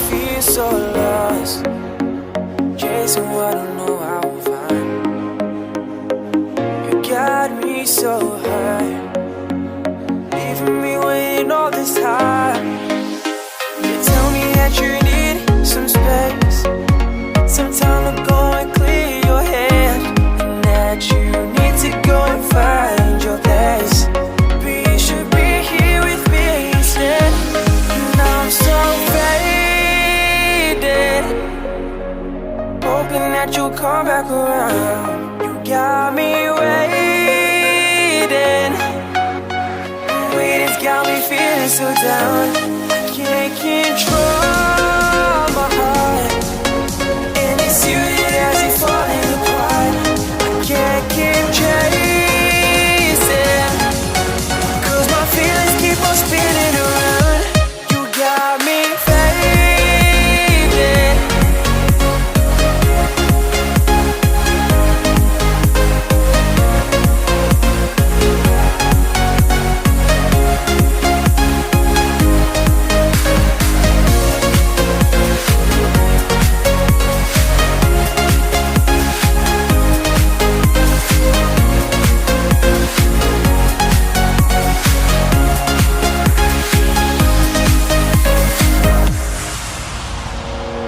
feel so lost, chasing what I don't know I will find. You got me so high, leaving me waiting all this time. You tell me that you need some space, some time to go and clear your head, and that you need to go and find your place. But you should be here with me instead. And I'm so faded, hoping that you'll come back around. You got me waiting, waiting's got me feeling so down. I can't control my heart, and it's you that has it falling apart. I can't keep chasing, 'cause my feelings keep on spinning around. You got me faded.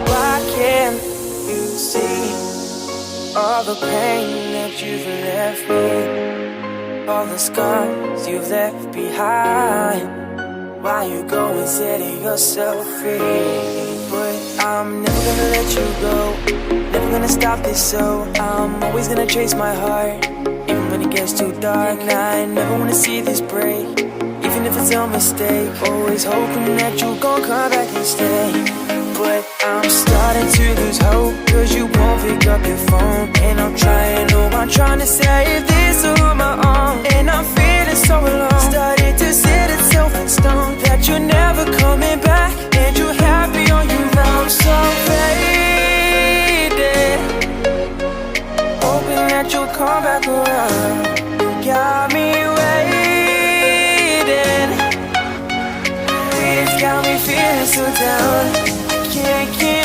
Why can't you see all the pain that you've left me, all the scars you've left behind? Why you go and setting yourself free? But I'm never gonna let you go, never gonna stop this, so I'm always gonna chase my heart, even when it gets too dark. And I never wanna see this break, even if it's a mistake. Always hoping that you're gonna come back and stay. But I'm starting to lose hope, 'cause you won't pick up your phone. And I'm trying to save this all on my own, and I'm feeling so alone. Starting to set itself in stone that you're never coming back, and you're happy on your own. I'm so faded, hoping that you'll come back around. You got me waiting, it's got me feeling so down. I can't keep